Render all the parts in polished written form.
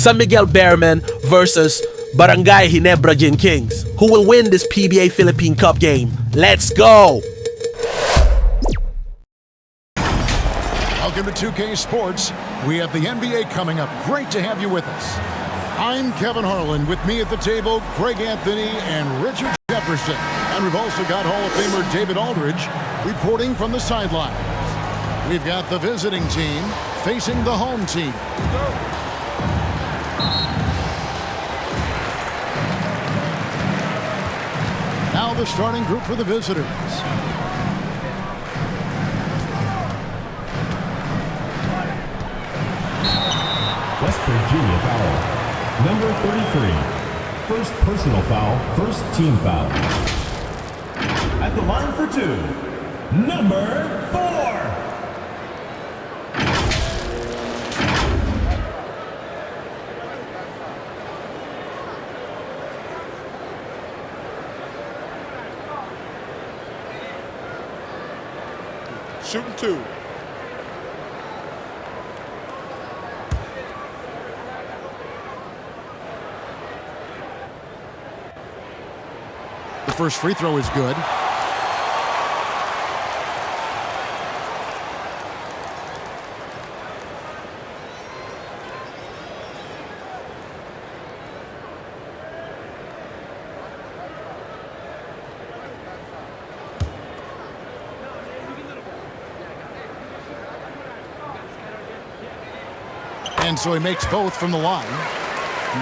San Miguel BEERMEN versus Barangay Ginebra Kings. Who will win this PBA Philippine Cup game? Let's go! Welcome to 2K Sports. We have the NBA coming up. Great to have you with us. I'm Kevin Harlan. With me at the table, Greg Anthony and Richard Jefferson. And we've also got Hall of Famer David Aldridge reporting from the sideline. We've got the visiting team facing the home team. Now the starting group for the visitors. West Virginia foul. Number 33. First personal foul, first team foul. At the line for two, number 4. Shooting two. The first free throw is good. And so he makes both from the line.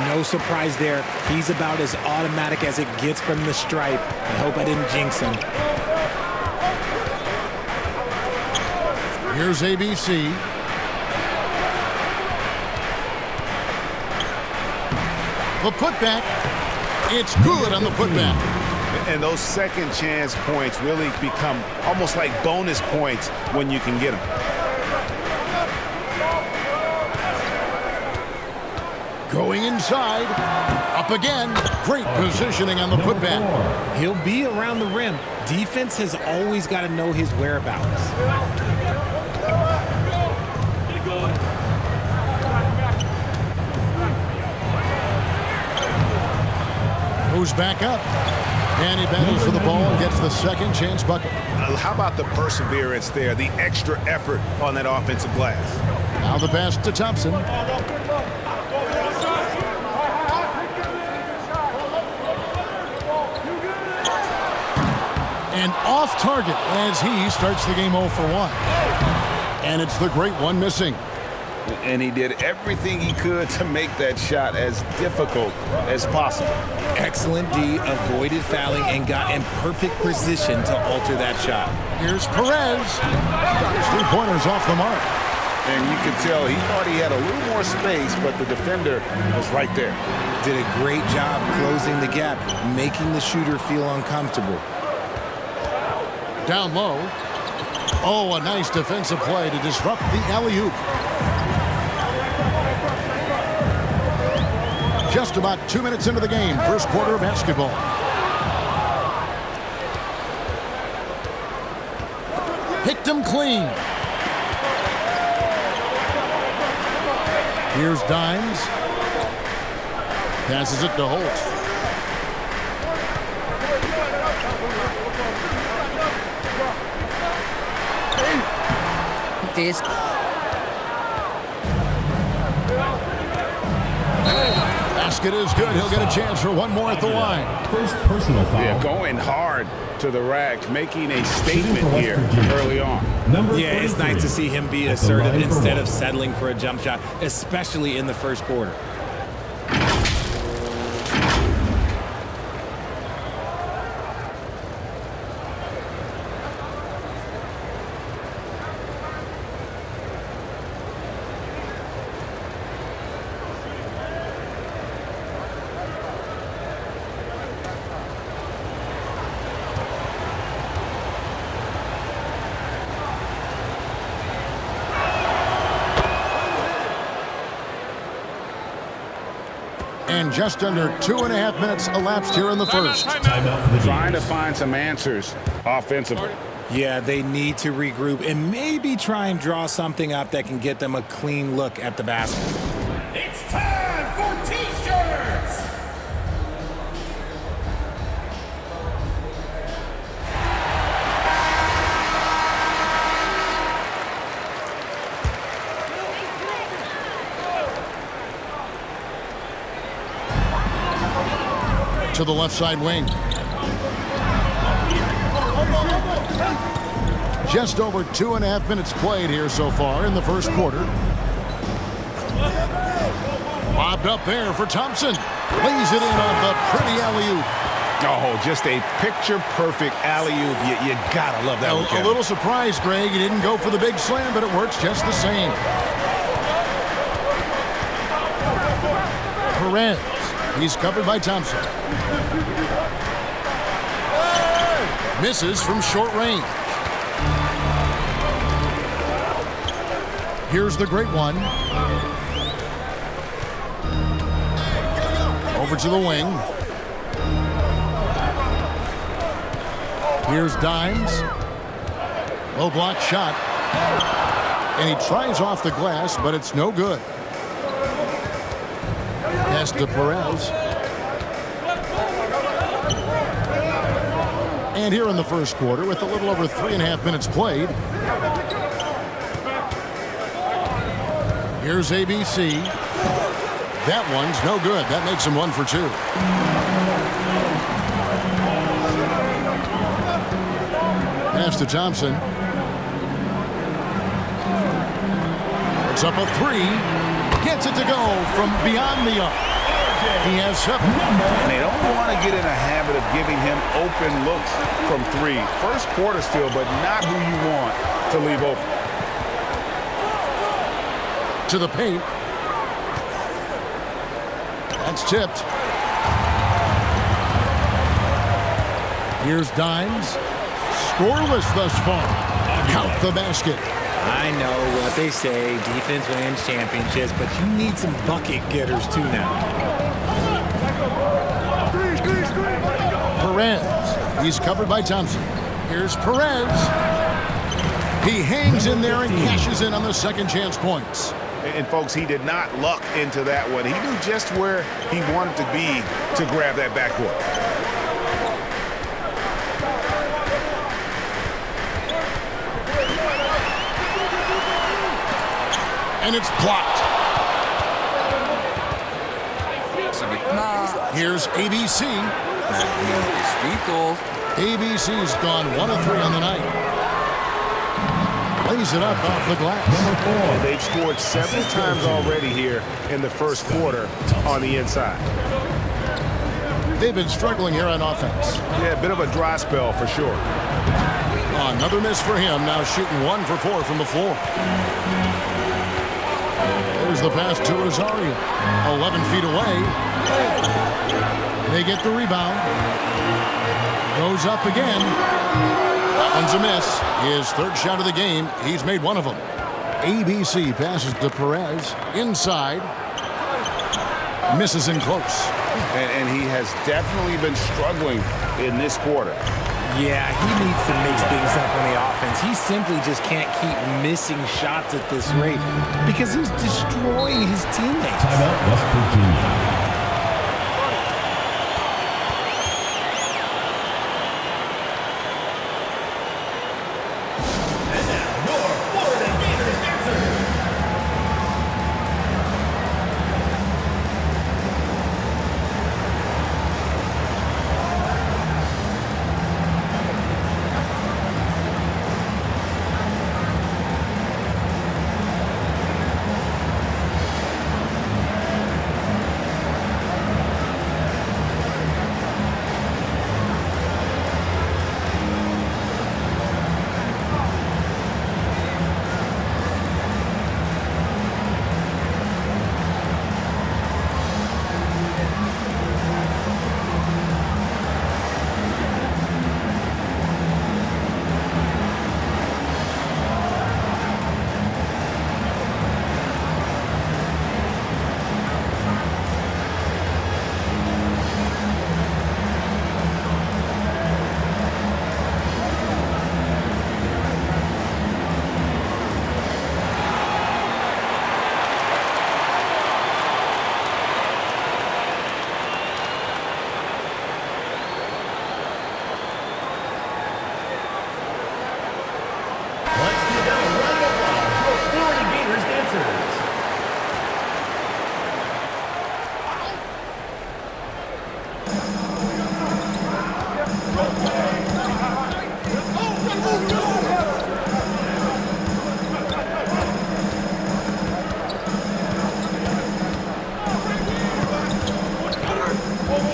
No surprise there. He's about as automatic as it gets from the stripe. I hope I didn't jinx him. Here's ABC. The putback. It's good on the putback. And those second chance points really become almost like bonus points when you can get them. Going inside, up again. Great positioning on the putback. He'll be around the rim. Defense has always got to know his whereabouts. Moves back up. And he battles for the ball and gets the second chance bucket. How about the perseverance there, the extra effort on that offensive glass? Now the pass to Thompson. And off target as he starts the game 0 for 1. And it's the great one missing. And he did everything he could to make that shot as difficult as possible. Excellent D, avoided fouling, and got in perfect position to alter that shot. Here's Perez. His 3-pointers off the mark. And you could tell he thought he had a little more space, but the defender was right there. Did a great job closing the gap, making the shooter feel uncomfortable. Down low. Oh, a nice defensive play to disrupt the alley-oop. Just about 2 minutes into the game, first quarter of basketball. Picked him clean. Here's Dimes. Passes it to Holt. Basket is good. He'll get a chance for one more at the line. First personal foul. Yeah, going hard to the rack, making a statement here early on. Yeah, it's nice to see him be assertive instead of settling for a jump shot, especially in the first quarter. And just under 2.5 minutes elapsed here in the first. Trying to find some answers offensively. Yeah, they need to regroup and maybe try and draw something up that can get them a clean look at the basket. It's time to the left side wing. Just over 2.5 minutes played here so far in the first quarter. Bobbed up there for Thompson. Lays it in on the pretty alley-oop. Oh, just a picture-perfect alley-oop. You gotta love that one, A little surprised, Greg. He didn't go for the big slam, but it works just the same. Perez. He's covered by Thompson. Misses from short range. Here's the great one. Over to the wing. Here's Dimes. Low block shot. And he tries off the glass, but it's no good. Pass to Perez. And here in the first quarter, with a little over 3.5 minutes played, here's ABC. That one's no good. That makes him 1 for 2. Pass to Thompson. Puts up a 3. Gets it to go from beyond the arc. He has 7. And they don't want to get in a habit of giving him open looks from 3. First quarter still, but not who you want to leave open. To the paint. That's tipped. Here's Dimes. Scoreless thus far. Count the basket. I know what they say, defense wins championships, but you need some bucket getters too now. Perez. He's covered by Thompson. Here's Perez. He hangs in there and cashes in on the second chance points. And folks, he did not luck into that one. He knew just where he wanted to be to grab that backboard. And it's blocked. Here's ABC. ABC's gone 1 of 3 on the night. Lays it up off the glass. And they've scored 7 times already here in the first quarter on the inside. They've been struggling here on offense. Yeah, a bit of a dry spell for sure. Another miss for him, now shooting 1 for 4 from the floor. There's the pass to Rosario. 11 feet away. They get the rebound. Goes up again. That one's a miss. His third shot of the game. He's made 1 of them. ABC passes to Perez. Inside. Misses in close. And he has definitely been struggling in this quarter. Yeah, he needs to mix things up on the offense. He simply just can't keep missing shots at this rate because he's destroying his teammates. Timeout, West Virginia.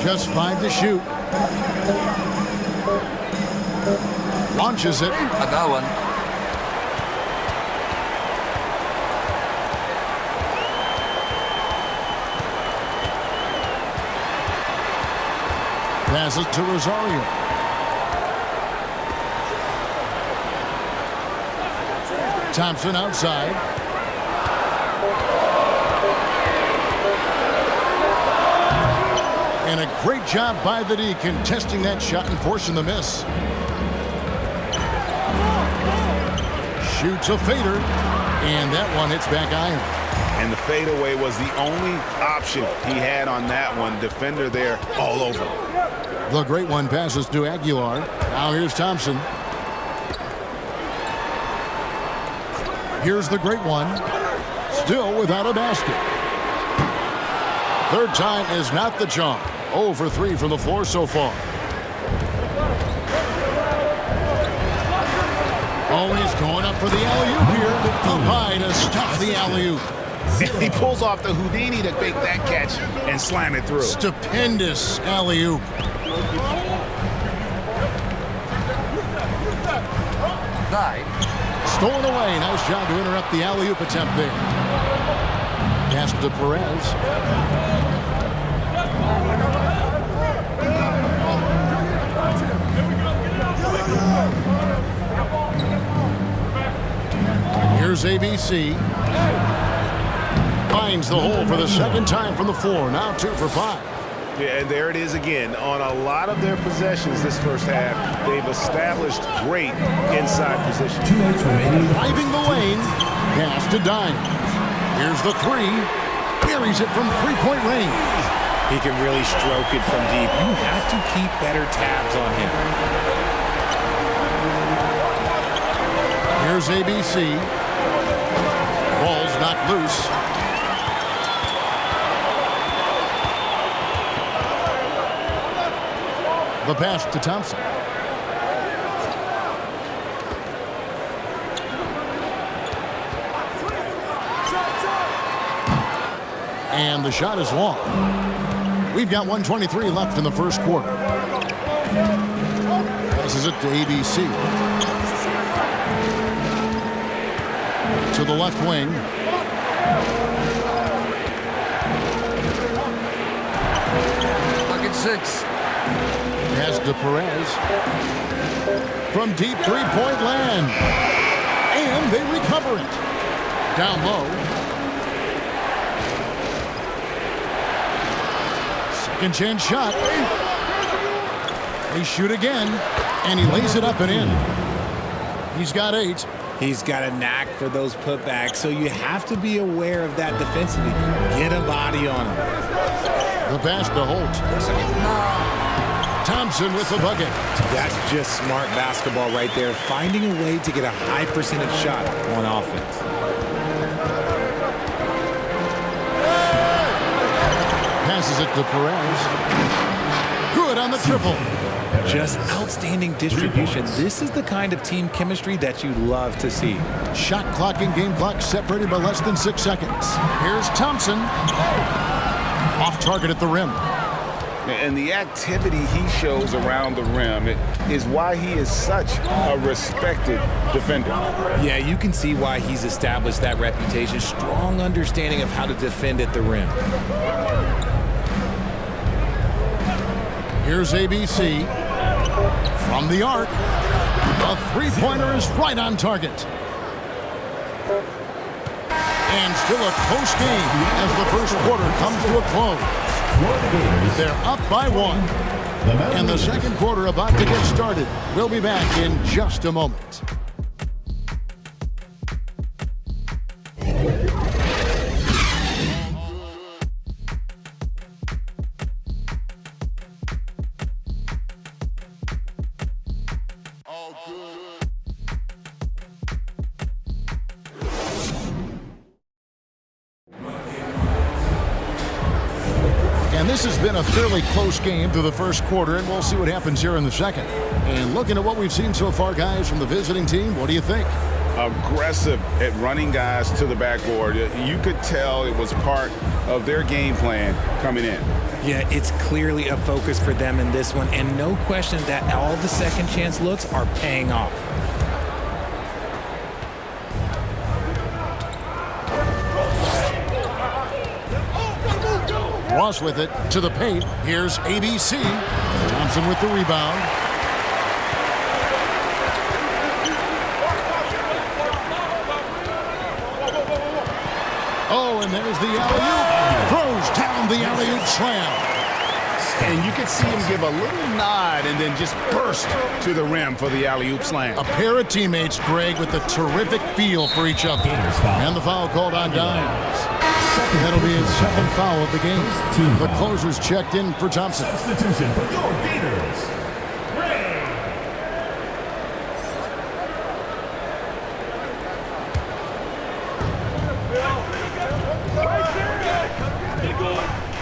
Just 5 to shoot. Launches it. I got one. Passes to Rosario. Thompson outside. And a great job by the D contesting that shot and forcing the miss. Shoots a fader, and that one hits back iron. And the fadeaway was the only option he had on that one. Defender there all over. The great one passes to Aguilar. Now here's Thompson. Here's the great one. Still without a basket. Third time is not the charm. 0 for 3 from the floor so far. Oh, he's going up for the alley-oop here. Up high to stop the alley-oop. He pulls off the Houdini to make that catch and slam it through. Stupendous alley-oop. Stolen away. Nice job to interrupt the alley-oop attempt there. Pass to Perez. Here's ABC. Finds the hole for the second time from the floor. Now 2 for 5. Yeah, and there it is again. On a lot of their possessions this first half, they've established great inside position. Driving the lane. Pass to Dime. Here's the 3. Buries it from three-point range. He can really stroke it from deep. You have to keep better tabs on him. Here's ABC. Ball's not loose. The pass to Thompson. And the shot is long. We've got 1:23 left in the first quarter. Passes it to ABC. To the left wing. Bucket 6. Pass to Perez. From deep three-point land. And they recover it. Down low. Second chance shot. They shoot again. And he lays it up and in. He's got 8. He's got a knack for those putbacks, so you have to be aware of that defensively. Get a body on him. The pass to Holt. Thompson with the bucket. That's just smart basketball right there, finding a way to get a high percentage shot on offense. Passes it to Perez. Good on the triple. Just outstanding distribution. This is the kind of team chemistry that you love to see. Shot clock and game clock separated by less than 6 seconds. Here's Thompson. Off target at the rim. And the activity he shows around the rim is why he is such a respected defender. Yeah, you can see why he's established that reputation. Strong understanding of how to defend at the rim. Here's ABC. From the arc. A three-pointer is right on target. And still a close game as the first quarter comes to a close. They're up by 1. And the second quarter about to get started. We'll be back in just a moment. And this has been a fairly close game through the first quarter, and we'll see what happens here in the second. And looking at what we've seen so far, guys, from the visiting team, what do you think? Aggressive at running guys to the backboard. You could tell it was part of their game plan coming in. Yeah, it's clearly a focus for them in this one, and no question that all the second chance looks are paying off. Ross with it to the paint. Here's ABC. Thompson with the rebound. Oh, and there's the alley-oop. Throws down the alley-oop slam. And you can see him give a little nod and then just burst to the rim for the alley-oop slam. A pair of teammates, Greg, with a terrific feel for each other. And the foul called on Dimes. That'll be his second foul of the game. The closer's checked in for Thompson. Substitution for your Gators.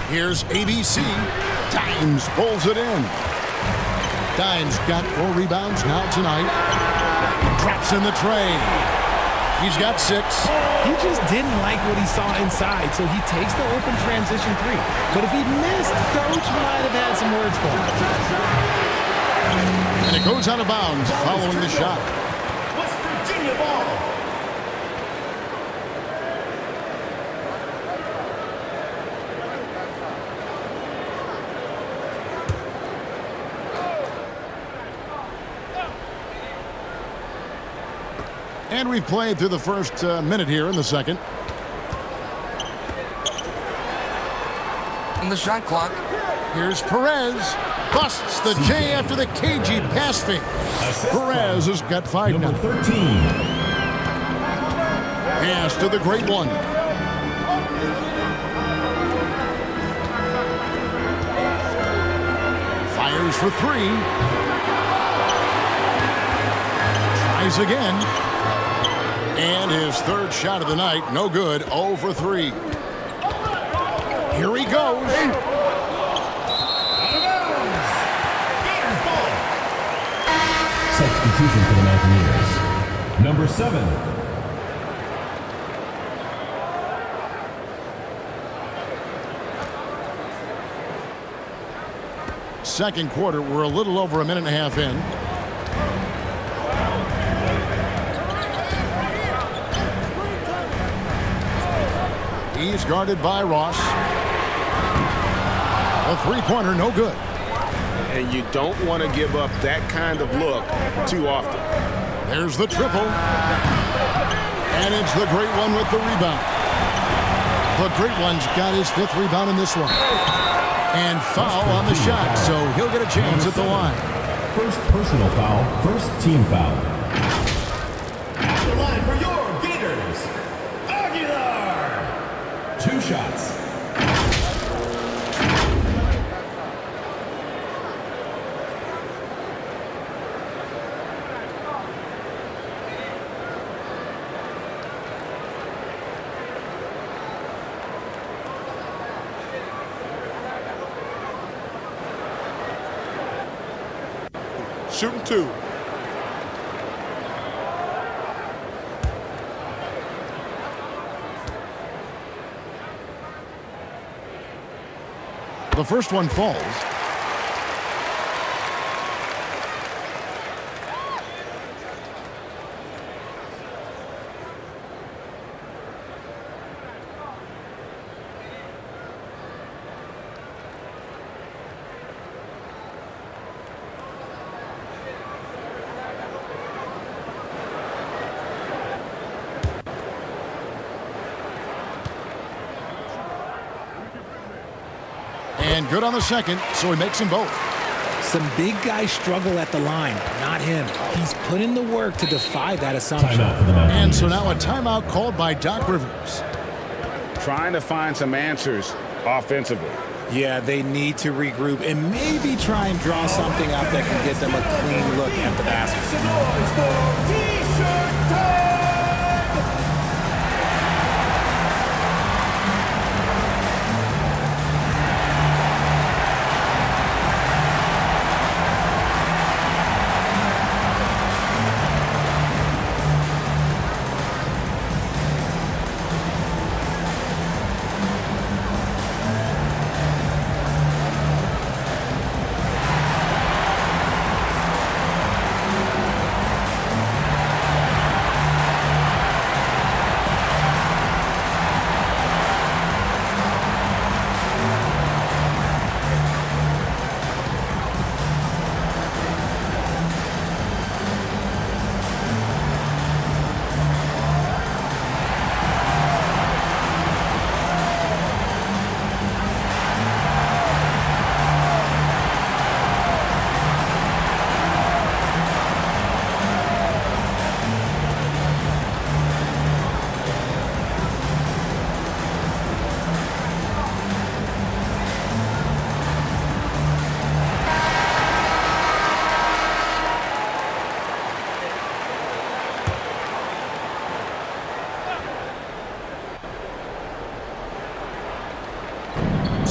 Here's ABC. Dimes pulls it in. Dimes got 4 rebounds now tonight. Drops in the tray. He's got 6. He just didn't like what he saw inside, so he takes the open transition 3. But if he missed, Coach might have had some words for him. And it goes out of bounds following the shot. West Virginia ball. And we've played through the first minute here in the second. On the shot clock. Here's Perez. Busts the J after the cagey pass fake. Perez has got 5 now. Number 13. Pass to the great one. Fires for 3. Tries again. And his third shot of the night, no good, 0 for 3. Here he goes. Substitution for the Mountaineers. Number 7. Second quarter, we're a little over a minute and a half in. He's guarded by Ross. A three-pointer, no good. And you don't want to give up that kind of look too often. There's the triple. And it's the great one with the rebound. The great one's got his 5th rebound in this one. And foul on the shot, so he'll get a chance at the line. First personal foul, first team foul. At the line for your Gators, Aguilar. 2 shots. Shooting 2. The first one falls. And good on the second, so he makes them both. Some big guys struggle at the line, not him. He's put in the work to defy that assumption. And so now a timeout called by Doc Rivers. Trying to find some answers offensively. Yeah, they need to regroup and maybe try and draw something up that can get them a clean look at the basket.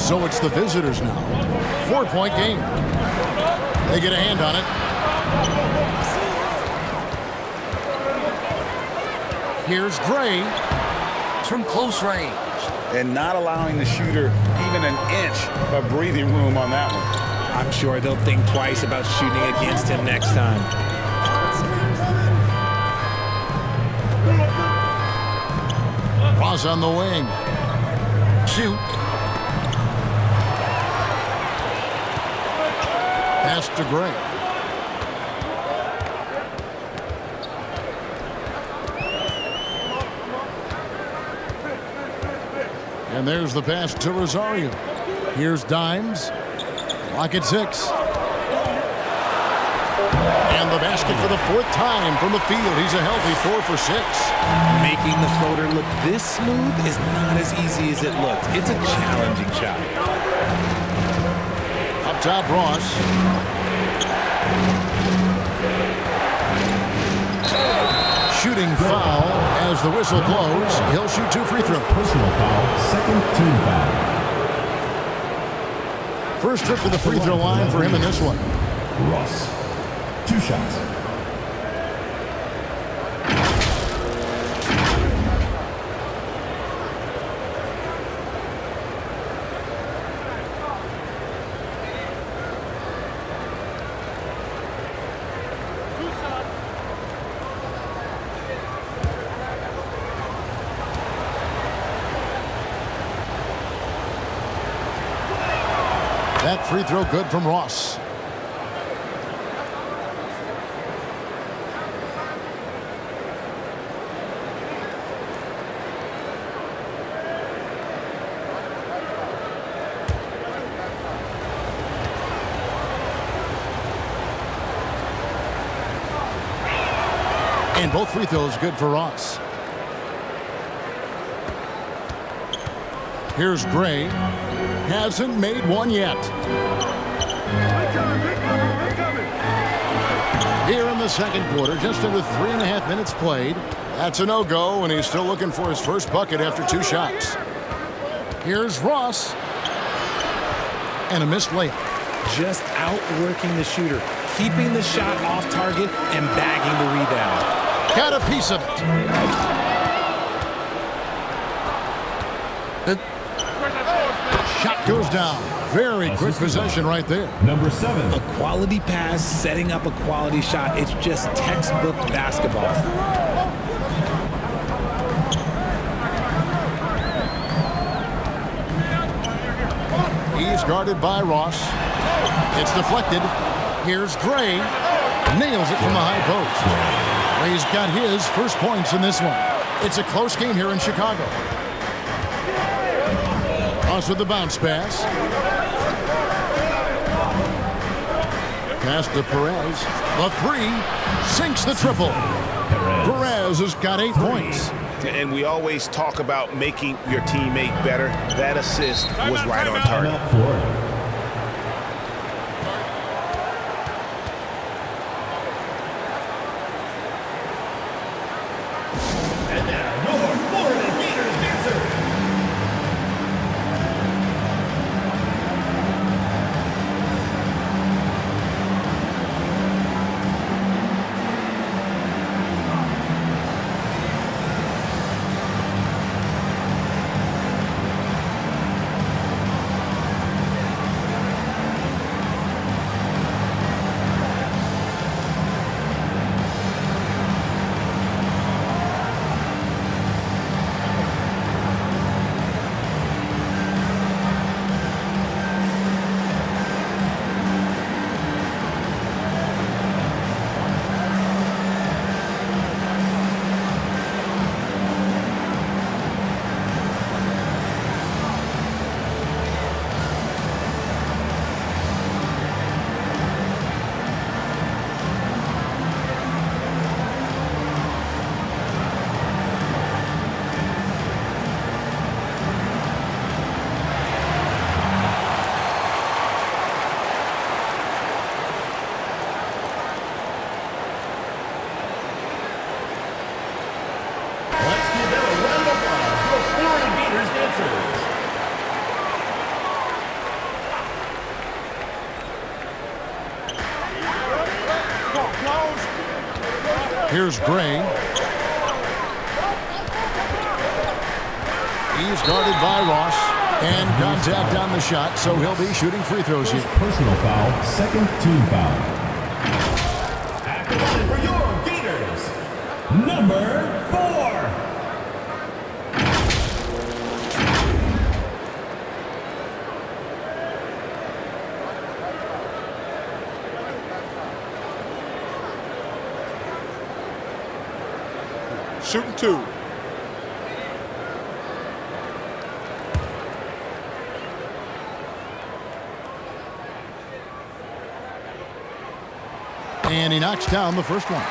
So it's the visitors now. 4-point game. They get a hand on it. Here's Gray. It's from close range. And not allowing the shooter even an inch of breathing room on that one. I'm sure they'll think twice about shooting against him next time. Ross on the wing. Shoot. Pass to Gray. And there's the pass to Rosario. Here's Dimes. Lock at 6. And the basket for the 4th time from the field. He's a healthy 4 for 6. Making the floater look this smooth is not as easy as it looks. It's a challenging shot. Up top, Ross. Shooting foul as the whistle blows. He'll shoot 2 free throws. Personal foul, second team foul. First trip to the free throw line for him in this one. Ross, 2 shots. That free throw good from Ross. And both free throws good for Ross. Here's Gray. Hasn't made one yet. Here in the second quarter, just under 3.5 minutes played. That's a no-go, and he's still looking for his first bucket after 2 shots. Here's Ross. And a missed layup. Just outworking the shooter, keeping the shot off target and bagging the rebound. Got a piece of it. Shot goes down. Very quick possession right there. Number 7. A quality pass, setting up a quality shot. It's just textbook basketball. He's guarded by Ross. It's deflected. Here's Gray. Nails it from the high post. Gray's got his first points in this one. It's a close game here in Chicago. Ross with the bounce pass. Pass to Perez. The 3 sinks the triple. Perez has got 8 points. And we always talk about making your teammate better. That assist was right on target. Here's Gray. He's guarded by Ross. And contact on the shot, so he'll be shooting free throws here. Personal foul, second team foul. At the line for your Gators, number 4. Shooting 2. And he knocks down the first one.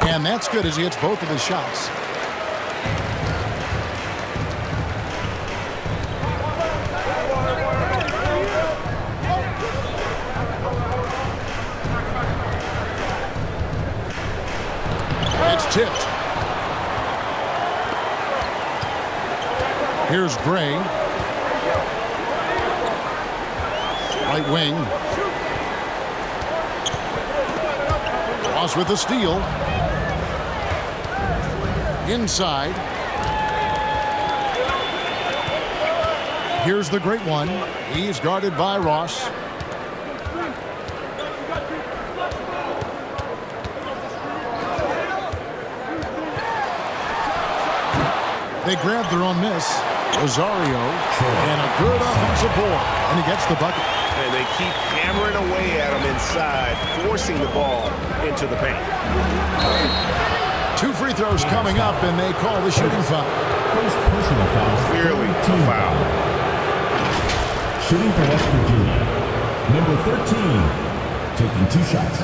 And that's good as he hits both of his shots. It's tipped. Here's Gray. Right wing. Ross with the steal. Inside. Here's the great one. He's guarded by Ross. They grab their own miss. Rosario. And a good offensive board. And he gets the bucket. And they keep hammering away at him inside, forcing the ball into the paint. 2 free throws coming up, and they call the shooting foul. First personal foul. Clearly team a foul. Shooting for West Virginia, number 13, taking 2 shots.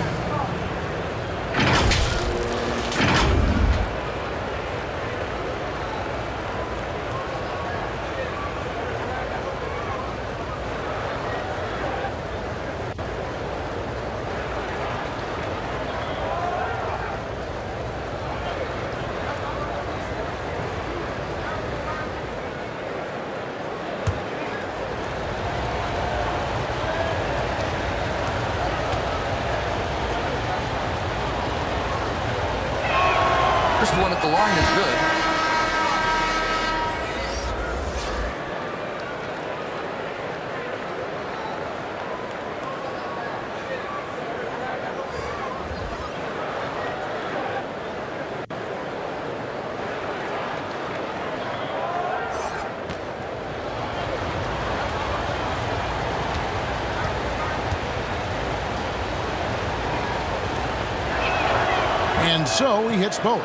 First one at the line is good. And so he hits both.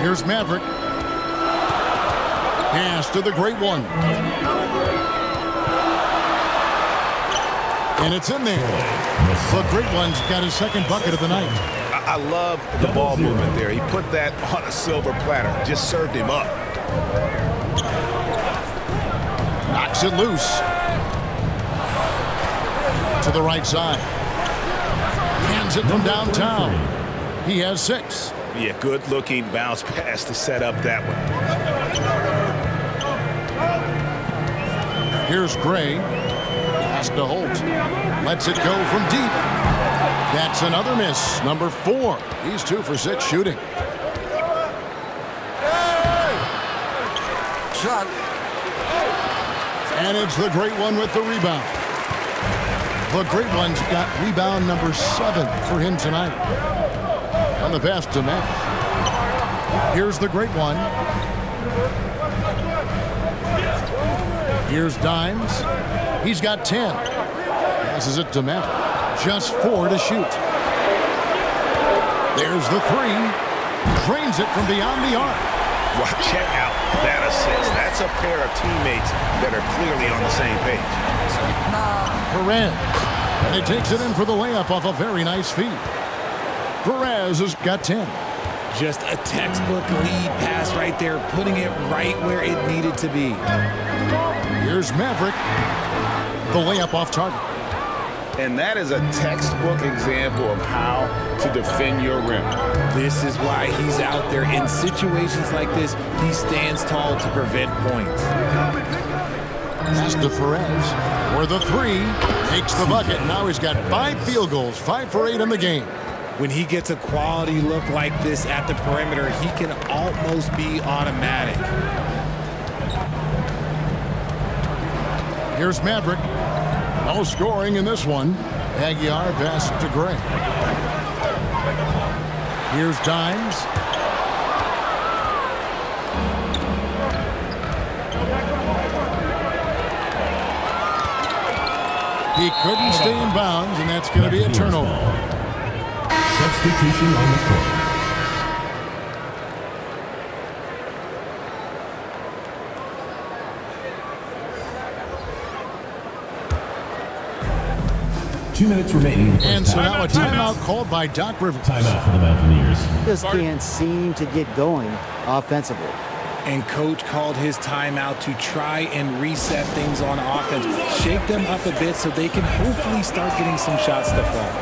Here's Maverick. Pass to the great one. And it's in there. The great one's got his second bucket of the night. I love the ball movement there. He put that on a silver platter. Just served him up. Knocks it loose. To the right side. Hands it from downtown. He has 6. Yeah, good-looking bounce pass to set up that one. Here's Gray. Pass to Holt. Lets it go from deep. That's another miss. Number 4. He's 2 for 6 shooting. Shot. And it's the great one with the rebound. The great one's got rebound number 7 for him tonight. On the pass to Matt. Here's the great one. Here's Dimes. He's got 10. Passes it to Matt. Just 4 to shoot. There's the 3. Drains it from beyond the arc. Wow, check out that assist. That's a pair of teammates that are clearly on the same page. Perez. And he takes it in for the layup off a very nice feed. Perez has got 10. Just a textbook lead pass right there, putting it right where it needed to be. Here's Maverick. The layup off target. And that is a textbook example of how to defend your rim. This is why he's out there. In situations like this, he stands tall to prevent points. Pass to Perez for the three. Makes the bucket. Now he's got 5 field goals, 5 for 8 in the game. When he gets a quality look like this at the perimeter, he can almost be automatic. Here's Maverick. No scoring in this one. Aguiar passes to Gray. Here's Dimes. He couldn't stay in bounds, and that's going to be a turnover. Substitution on the court. Two minutes remaining. And so now a timeout called by Doc Rivers. Timeout for the Mountaineers. Just can't seem to get going offensively. And coach called his timeout to try and reset things on offense. Shake them up a bit so they can hopefully start getting some shots to fall.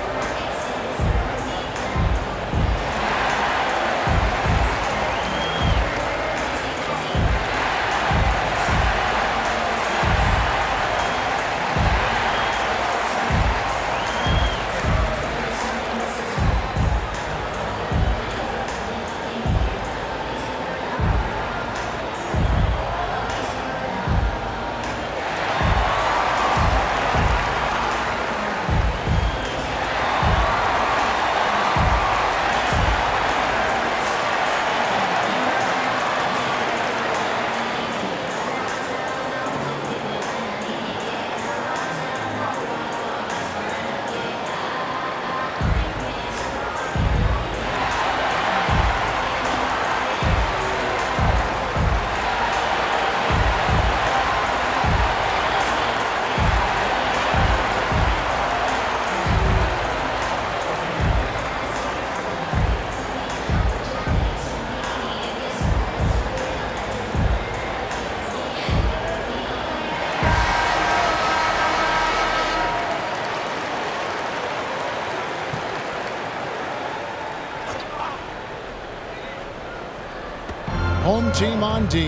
Home team on D.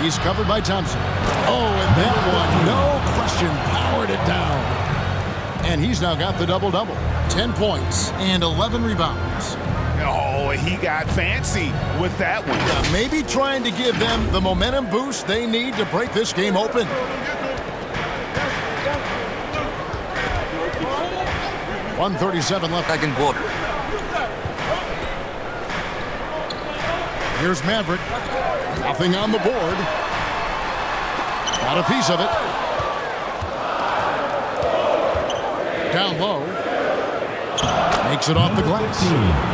He's covered by Thompson. Oh, and that one, no question, powered it down. And he's now got the double-double. 10 points and 11 rebounds. Oh, he got fancy with that one. Yeah, maybe trying to give them the momentum boost they need to break this game open. .137 left. Second quarter. Here's Maverick. Nothing on the board. Got a piece of it. Down low. Makes it off the glass.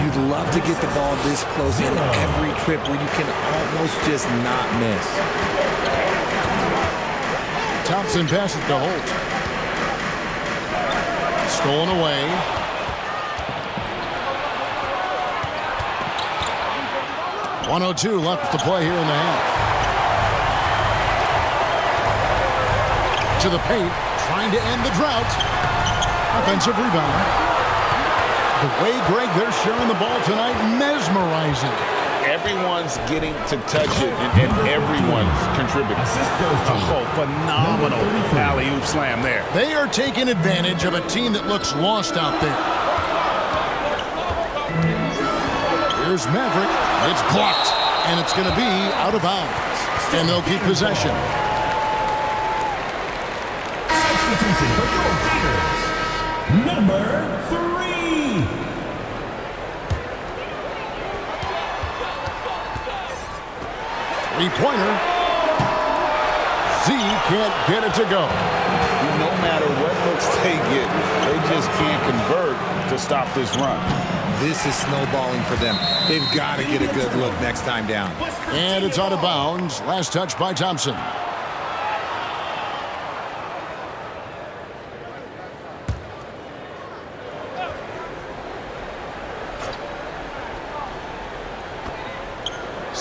You'd love to get the ball this close in every trip where you can almost just not miss. Thompson passes to Holt. Stolen away. .102 left to play here in the half. To the paint, trying to end the drought. Offensive rebound. The way, Greg, they're sharing the ball tonight, mesmerizing. Everyone's getting to touch it, and everyone's contributing. Oh, phenomenal alley-oop slam there. They are taking advantage of a team that looks lost out there. Here's Maverick. It's blocked, and it's going to be out of bounds. And they'll keep possession. Substitution for your Gators. Number 3. Three-pointer. Z can't get it to go. No matter what looks they get, they just can't convert to stop this run. This is snowballing for them. They've got to get a good look next time down. And it's out of bounds. Last touch by Thompson.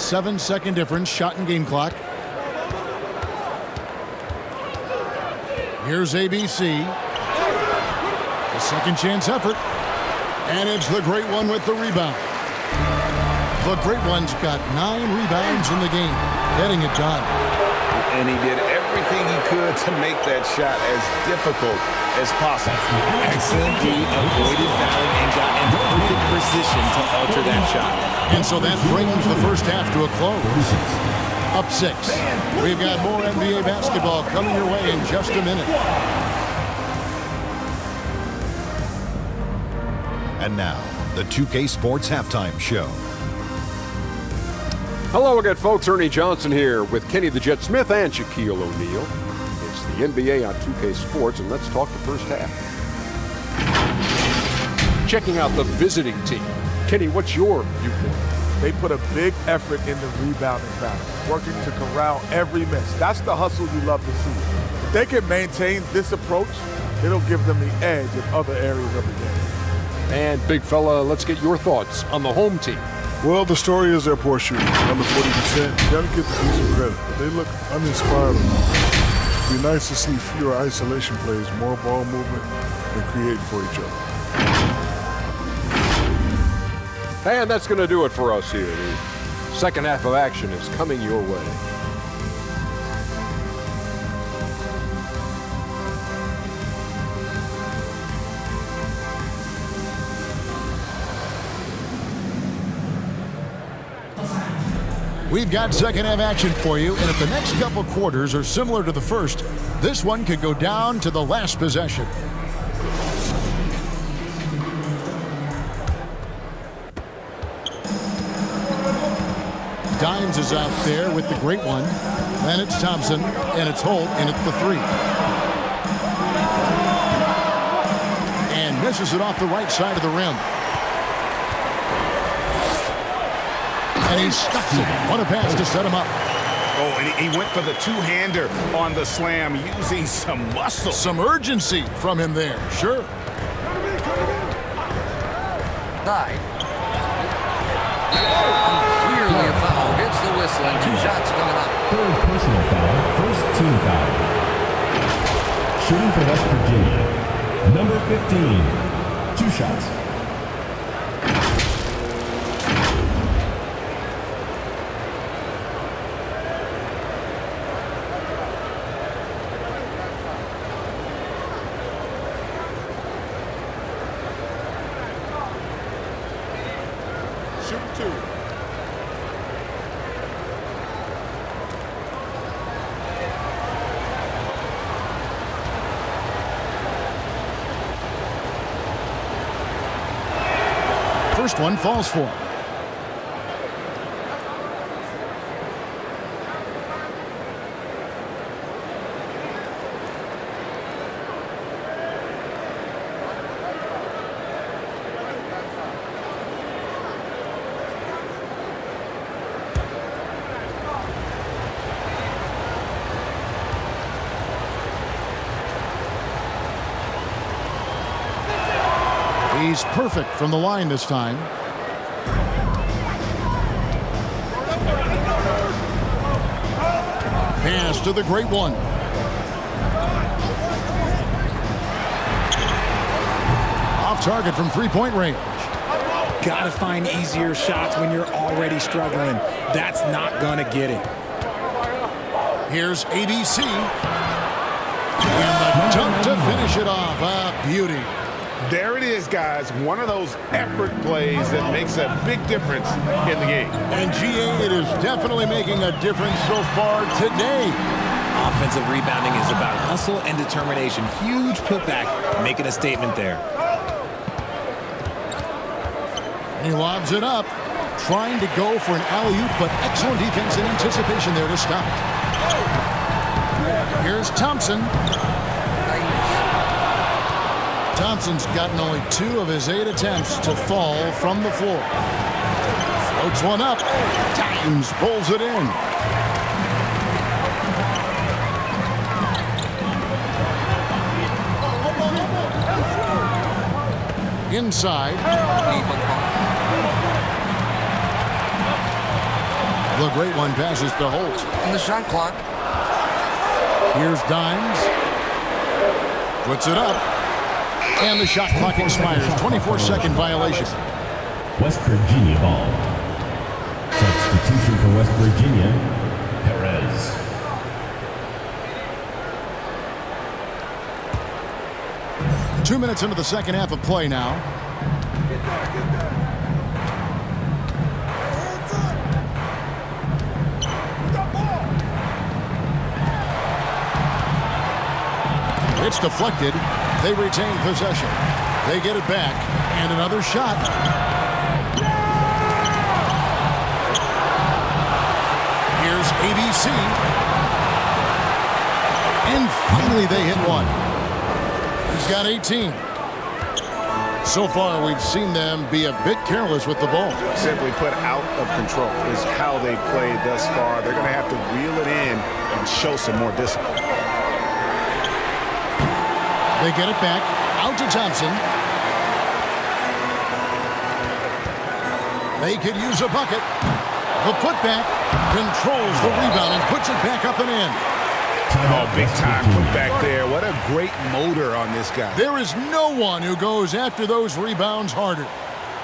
7-second difference, shot and game clock. Here's ABC. A second chance effort. And it's the Great One with the rebound. The Great One's got 9 rebounds in the game, getting it done. And he did everything he could to make that shot as difficult as possible. Excellent D, avoided fouling and got in perfect position to alter that shot. And so that brings the first half to a close. Up 6. We've got more NBA basketball coming your way in just a minute. And now, the 2K Sports Halftime Show. Hello again, folks. Ernie Johnson here with Kenny the Jet Smith and Shaquille O'Neal. It's the NBA on 2K Sports, and let's talk the first half. Checking out the visiting team. Kenny, what's your viewpoint? They put a big effort in the rebounding battle, working to corral every miss. That's the hustle you love to see. If they can maintain this approach, it'll give them the edge in other areas of the game. And big fella, let's get your thoughts on the home team. Well, the story is their poor shooting, under 40%. You gotta give the team some credit. They look uninspired enough. It'd be nice to see fewer isolation plays, more ball movement, and create for each other. And that's going to do it for us here. The second half of action is coming your way. We've got second half action for you, and if the next couple quarters are similar to the first, this one could go down to the last possession. Dimes is out there with the Great One. Then it's Thompson, and it's Holt in at the 3. And misses it off the right side of the rim. And he stuffs it. What a pass to set him up. Oh, and he went for the two-hander on the slam, using some muscle. Some urgency from him there, sure. Side. Clearly a foul. Hits the whistle, and 2 shots coming up. Third personal foul, first team foul. Shooting for West Virginia, number 15. 2 shots. Shoot 2. First one falls for him. He's perfect from the line this time. Pass to the Great One. Off target from three-point range. Gotta find easier shots when you're already struggling. That's not gonna get it. Here's ABC. And the dunk to finish it off. A beauty. There it is, guys. One of those effort plays that makes a big difference in the game. And GA, it is definitely making a difference so far today. Offensive rebounding is about hustle and determination. Huge putback, making a statement there. He lobs it up, trying to go for an alley-oop, but excellent defense and anticipation there to stop it. Here's Thompson. Thompson's gotten only 2 of his 8 attempts to fall from the floor. Floats one up. Dimes pulls it in. Inside. The great one passes to Holt. In the shot clock. Here's Dimes. Puts it up. And the shot clock expires. 24-second violation. West Virginia ball. Substitution for West Virginia, Perez. Two minutes into the second half of play now. It's deflected. They retain possession. They get it back. And another shot. Here's ABC. And finally they hit one. He's got 18. So far, we've seen them be a bit careless with the ball. Simply put, out of control is how they've played thus far. They're going to have to reel it in and show some more discipline. They get it back. Out to Thompson. They could use a bucket. The putback controls the rebound and puts it back up and in. Oh, big time putback there. What a great motor on this guy. There is no one who goes after those rebounds harder.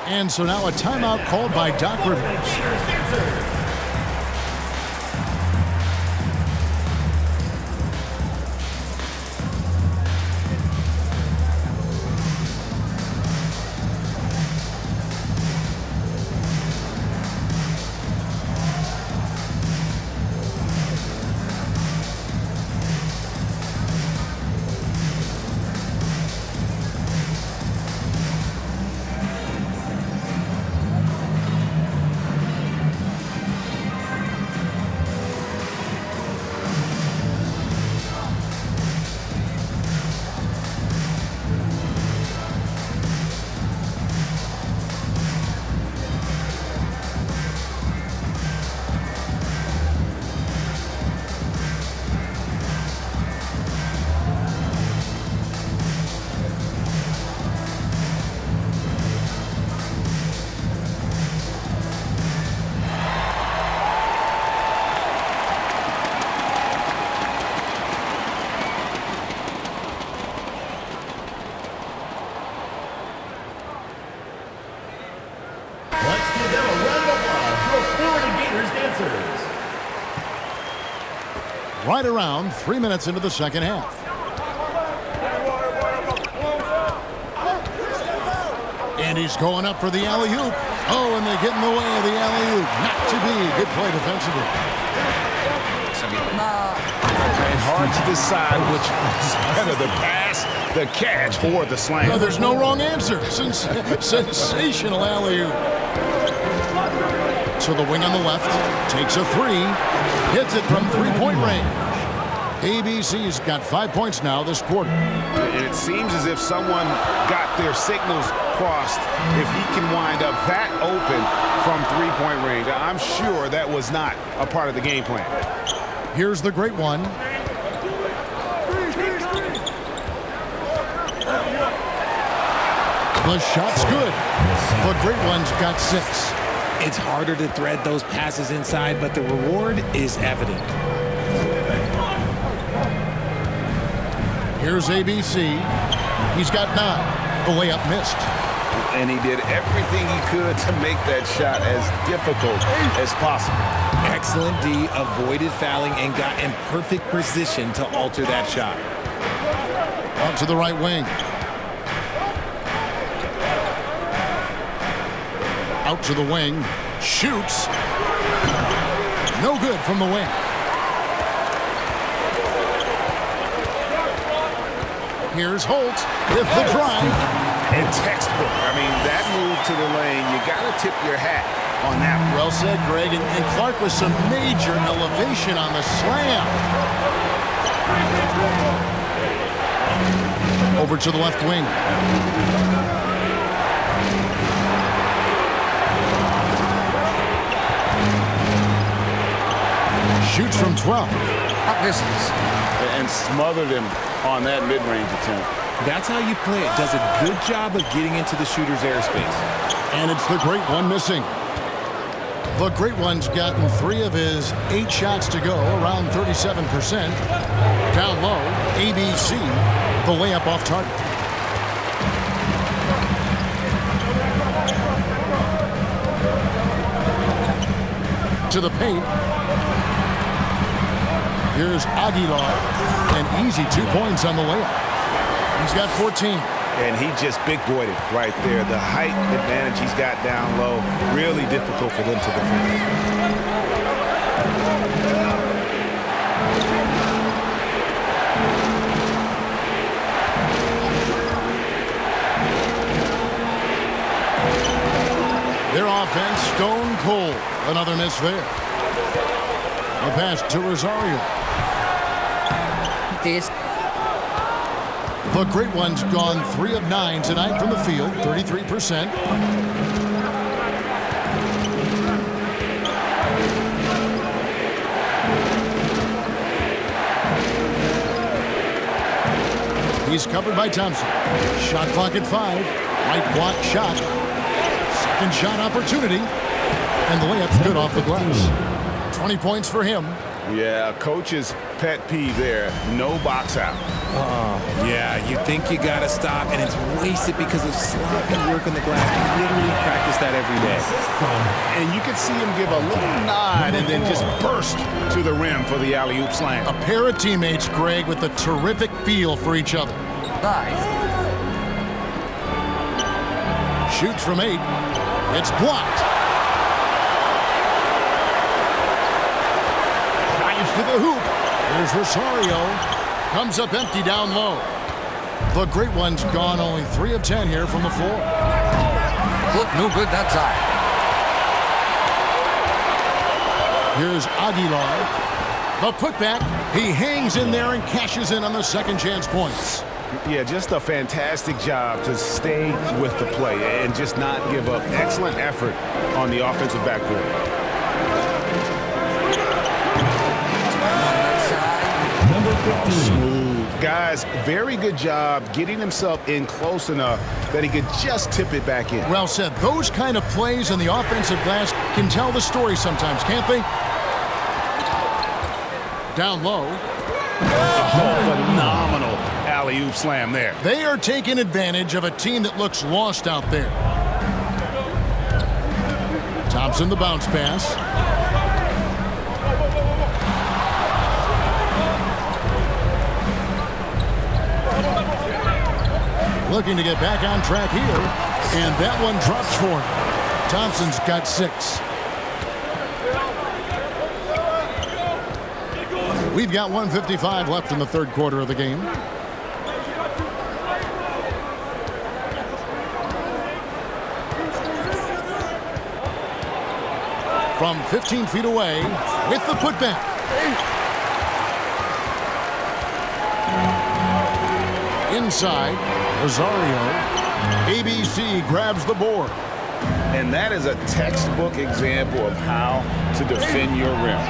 And so now a timeout called by Doc Rivers. Right around 3 minutes into the second half. And he's going up for the alley-oop. Oh, and they get in the way of the alley-oop. Not to be. Good play defensively. And hard to decide which was better, the pass, the catch, or the slam. No, there's no wrong answer. Sensational alley-oop. So the wing on the left takes a three. Hits it from three-point range. ABC's got 5 points now this quarter. And it seems as if someone got their signals crossed if he can wind up that open from three-point range. I'm sure that was not a part of the game plan. Here's the great one. The shot's good. The great one's got 6. It's harder to thread those passes inside, but the reward is evident. Here's ABC. He's got 9. The layup missed. And he did everything he could to make that shot as difficult as possible. Excellent D, avoided fouling and got in perfect position to alter that shot. Out to the right wing. Out to the wing. Shoots. No good from the wing. Here's Holt with the drive. And textbook. I mean, that move to the lane, you got to tip your hat on that one. Well said, Greg. And Clark with some major elevation on the slam. Over to the left wing. Shoots from 12. And smothered him on that mid-range attempt. That's how you play it. Does a good job of getting into the shooter's airspace. And it's the great one missing. The Great One's gotten 3 of his 8 shots to go, around 37%. Down low, ABC, the layup off target. To the paint. Here's Aguilar, and easy 2 points on the layup. He's got 14. And he just big-boyed it right there. The height advantage he's got down low, really difficult for them to defend. Their offense, stone cold. Another miss there. A pass to Rosario. The Great One's gone 3 of 9 tonight from the field, 33%. He's covered by Thompson. Shot clock at 5. Right block shot. Second shot opportunity. And the layup's good off the glass. 20 points for him. Yeah, coach's pet peeve there. No box out. Yeah, you think you got to stop, and it's wasted because of sloppy work on the glass. You literally practice that every day. And you can see him give a little nod and then just burst to the rim for the alley-oop slam. A pair of teammates, Greg, with a terrific feel for each other. Nice. Shoots from 8. It's blocked. Drives to the hoop. Here's Rosario. Comes up empty down low. The Great One's gone only 3 of 10 here from the floor. Look, no good that side. Here's Aguilar. The putback. He hangs in there and cashes in on the second chance points. Yeah, just a fantastic job to stay with the play and just not give up. Excellent effort on the offensive backboard. Smooth. Guys, very good job getting himself in close enough that he could just tip it back in. Well said. Those kind of plays on the offensive glass can tell the story sometimes, can't they? Down low. Oh, phenomenal alley-oop slam there. They are taking advantage of a team that looks lost out there. Thompson, the bounce pass. Looking to get back on track here, and that one drops for him. Thompson's got 6. We've got 1:55 left in the third quarter of the game. From 15 feet away with the putback. Inside, Rosario. ABC grabs the board. And that is a textbook example of how to defend your rim.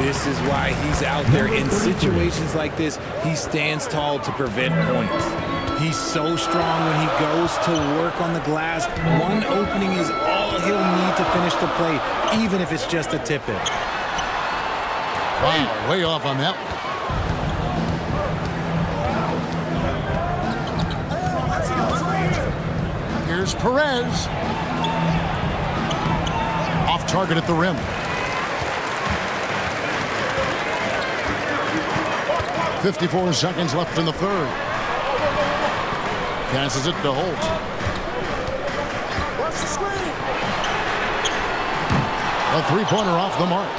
This is why he's out there. In situations like this, he stands tall to prevent points. He's so strong when he goes to work on the glass. One opening is all he'll need to finish the play, even if it's just a tip-in. Wow, way off on that one. Here's Perez. Off target at the rim. .54 seconds left in the third. Passes it to Holt. A three-pointer off the mark.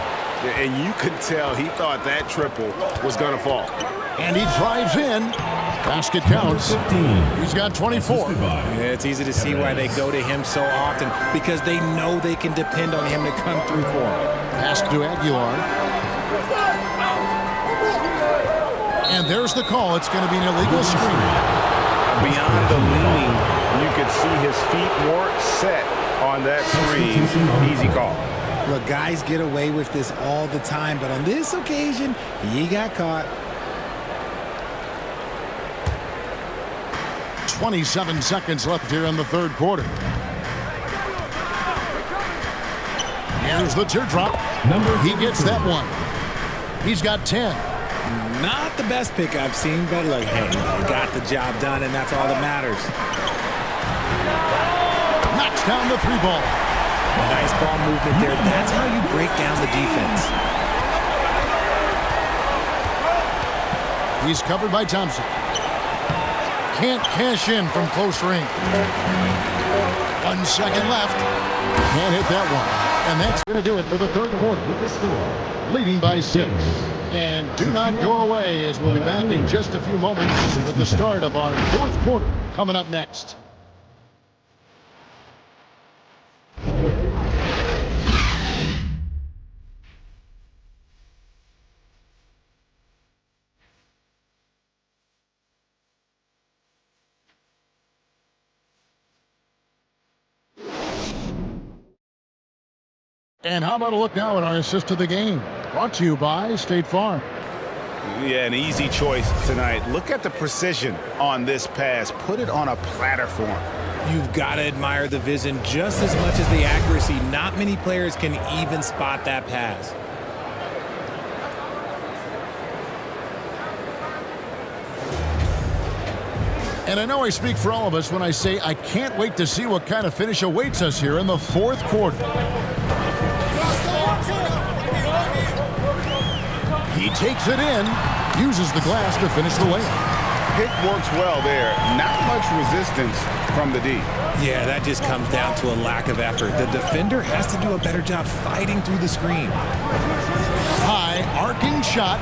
And you could tell he thought that triple was going to fall. And he drives in. Basket counts. He's got 24. Yeah, it's easy to see why they go to him so often, because they know they can depend on him to come through for them. Pass to Aguilar. And there's the call. It's going to be an illegal screen. Beyond the leaning, you could see his feet weren't set on that screen. Easy call. Look, guys get away with this all the time, but on this occasion, he got caught. 27 seconds left here in the third quarter. Here's the teardrop. He gets that one. He's got 10. Not the best pick I've seen, but look, hey, he got the job done, and that's all that matters. Knocks down the 3 ball. Nice ball movement there. That's how you break down the defense. He's covered by Thompson. Can't cash in from close range. 1 second left. Can't hit that one. And that's going to do it for the third quarter. With the score, leading by 6. And do not go away, as we'll be back in just a few moments with the start of our fourth quarter coming up next. And how about a look now at our assist of the game? Brought to you by State Farm. Yeah, an easy choice tonight. Look at the precision on this pass. Put it on a platter for him. You've got to admire the vision just as much as the accuracy. Not many players can even spot that pass. And I know I speak for all of us when I say I can't wait to see what kind of finish awaits us here in the fourth quarter. He takes it in, uses the glass to finish the layup. Pick works well there. Not much resistance from the D. Yeah, that just comes down to a lack of effort. The defender has to do a better job fighting through the screen. High, arcing shot.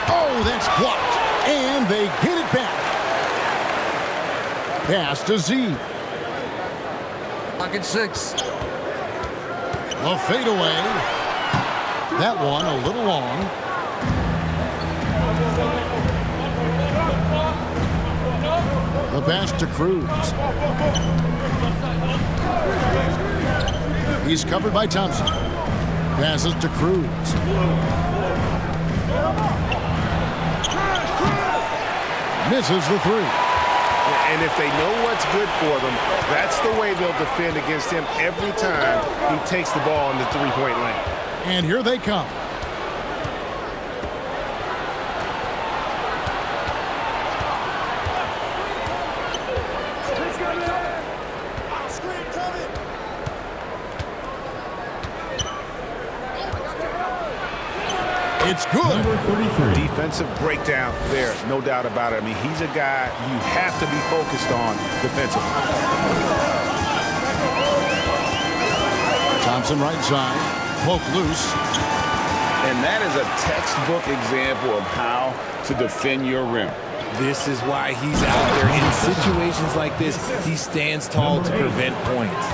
Oh, that's blocked. And they get it back. Pass to Z. Pocket 6. The fadeaway. That one a little long. The pass to Cruz. He's covered by Thompson. Passes to Cruz. Misses the 3. And if they know what's good for them, that's the way they'll defend against him every time he takes the ball in the three-point lane. And here they come. It's good. Defensive breakdown there, no doubt about it. I mean, he's a guy you have to be focused on defensively. Thompson right side, poke loose. And that is a textbook example of how to defend your rim. This is why he's out there. In situations like this, he stands tall to prevent points.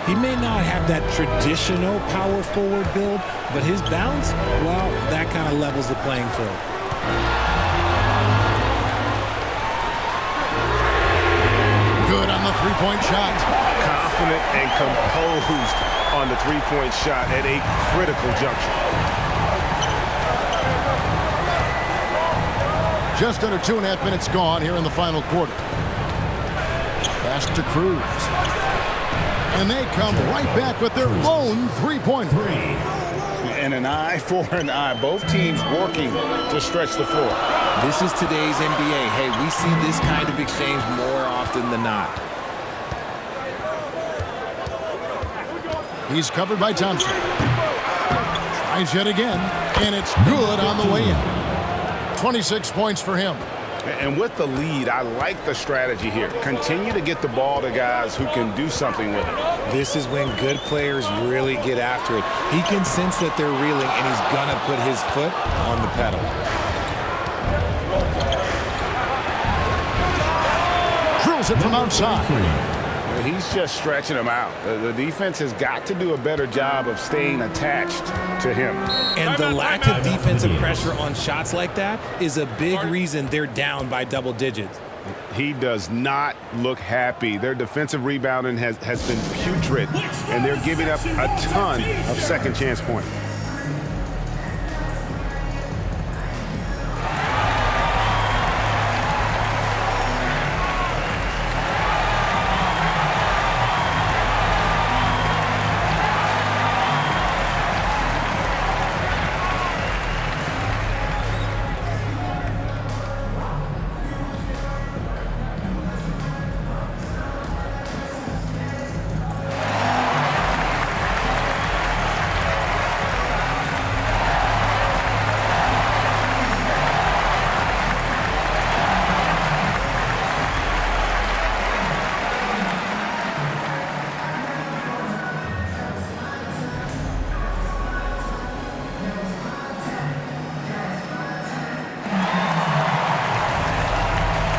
He may not have that traditional power forward build, but his bounce, well, that kind of levels the playing field. Good on the three-point shot. Confident and composed on the three-point shot at a critical juncture. Just under 2.5 minutes gone here in the final quarter. Pass to Cruz. And they come right back with their own three-pointer. And an eye for an eye. Both teams working to stretch the floor. This is today's NBA. Hey, we see this kind of exchange more often than not. He's covered by Thompson. Tries yet again, and it's good on the way in. 26 points for him. And with the lead, I like the strategy here. Continue to get the ball to guys who can do something with it. This is when good players really get after it. He can sense that they're reeling, and he's going to put his foot on the pedal. Drills it from outside. He's just stretching them out. The defense has got to do a better job of staying attached to him. And the lack of defensive pressure on shots like that is a big reason they're down by double digits. He does not look happy. Their defensive rebounding has been putrid, and they're giving up a ton of second chance points.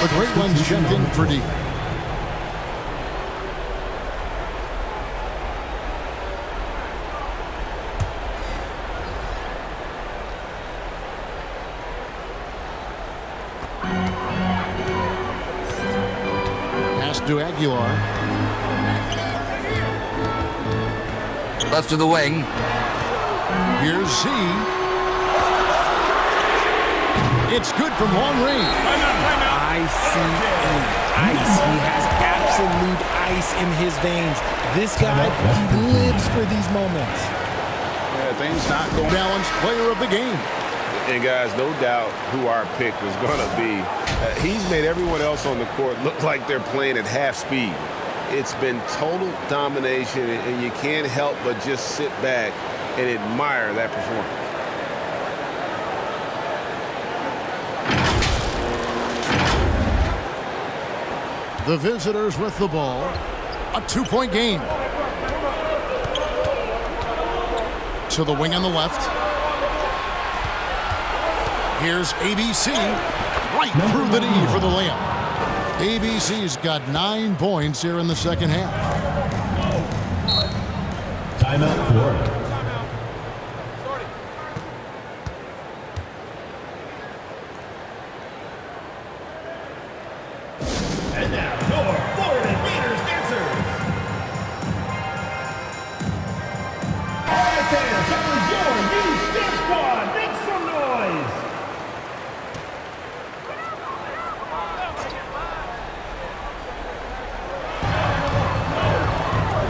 The great ones checked in for D. Pass to Aguilar. Left to the wing. Here's Z. It's good from long range. Ice. He has absolute ice in his veins. This guy, he lives for these moments. Yeah, things not going. Balanced player of the game. And guys, no doubt who our pick was going to be. He's made everyone else on the court look like they're playing at half speed. It's been total domination, and you can't help but just sit back and admire that performance. The visitors with the ball. A 2-point game. To the wing on the left. Here's ABC. Right through the D for the layup. ABC's got 9 points here in the second half. Timeout, Florida. And now, your Florida Gators dancers. All right, fans, that was your youth dance squad. Make some noise.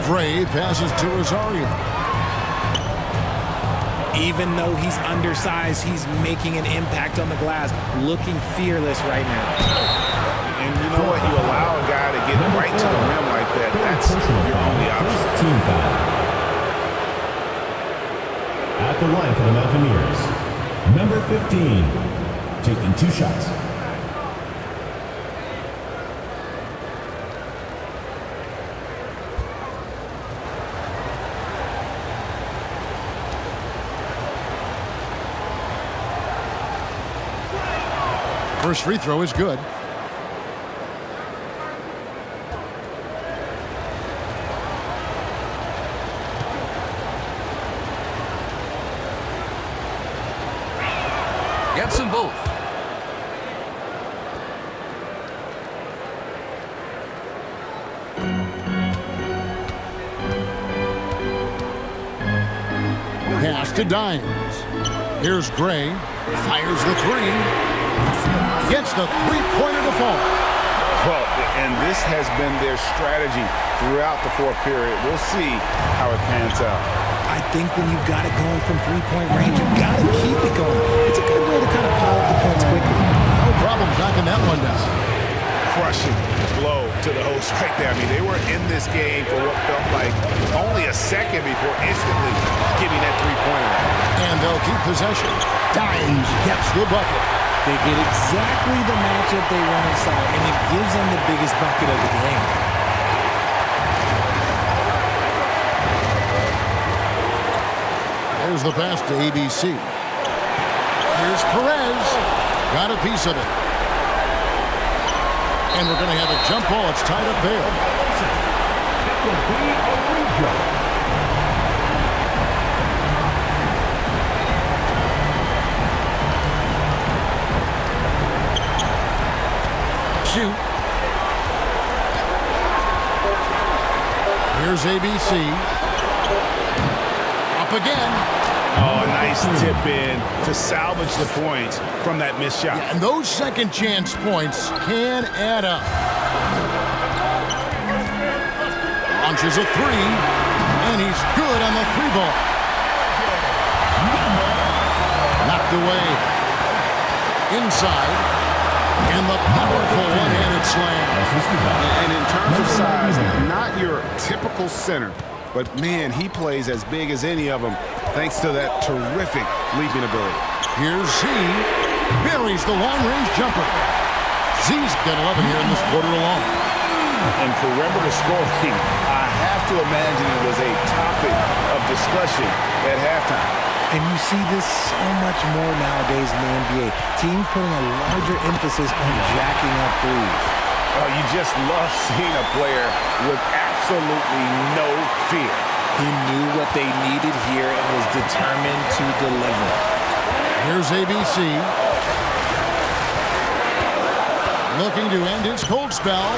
Gray passes to Rosario. Even though he's undersized, he's making an impact on the glass, looking fearless right now. And you know what? You allow a guy to get right to the rim like that. That's your only option. Team foul. At the line for the Mountaineers, number 15, taking 2 shots. First free throw is good. Gets them both. Pass to Dimes. Here's Gray. Fires the 3. Gets the 3-pointer to fall. Well, and this has been their strategy throughout the fourth period. We'll see how it pans out. I think when you've got it going from 3-point range, you've got to keep it going. It's a good way to kind of pile up the points quickly. No problem knocking that one down. Crushing blow to the host right there. I mean, they were in this game for what felt like only a second before instantly giving that 3-pointer. And they'll keep possession. Dimes gets the bucket. They get exactly the matchup they want inside, and it gives them the biggest bucket of the game. There's the pass to ABC. Here's Perez. Got a piece of it. And we're going to have a jump ball. It's tied up there. It will be a redraw. Shoot. Here's ABC. Up again. Oh, a nice tip in to salvage the points from that missed shot. Yeah, and those second chance points can add up. Launches a 3, and he's good on the 3-ball. Knocked away. Inside. And the powerful one-handed slam. And in terms of size, not your typical center, but man, he plays as big as any of them thanks to that terrific leaping ability. Here's Z. Buries the long-range jumper. Z's got 11 here in this quarter alone. And perimeter scoring, I have to imagine it was a topic of discussion at halftime. And you see this so much more nowadays in the NBA. Teams putting a larger emphasis on jacking up threes. Oh, you just love seeing a player with absolutely no fear. He knew what they needed here and was determined to deliver. Here's ABC. Looking to end his cold spell,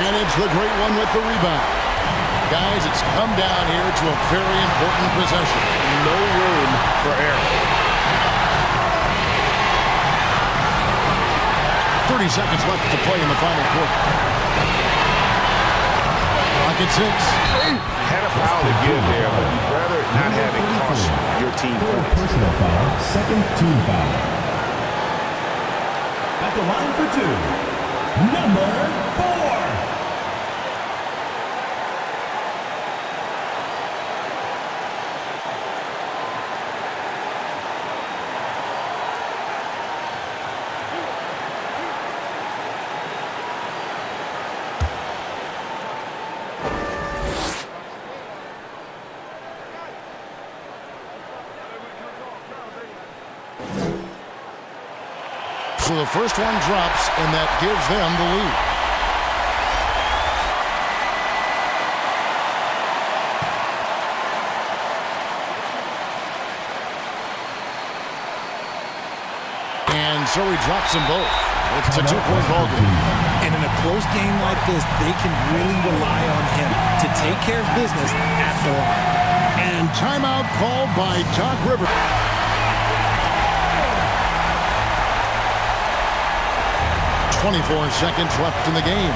and it's the great one with the rebound. Guys, it's come down here to a very important possession. No room for error. 30 seconds left to play in the final quarter. Clock at 6. Had a foul to give there, but you'd rather not have it cost your team points. Personal foul, second team foul. At the line for 2, number 4. So the first one drops, and that gives them the lead. And so he drops them both. It's a 2-point ball game. And in a close game like this, they can really rely on him to take care of business at the line. And timeout called by Doc Rivers. 24 seconds left in the game.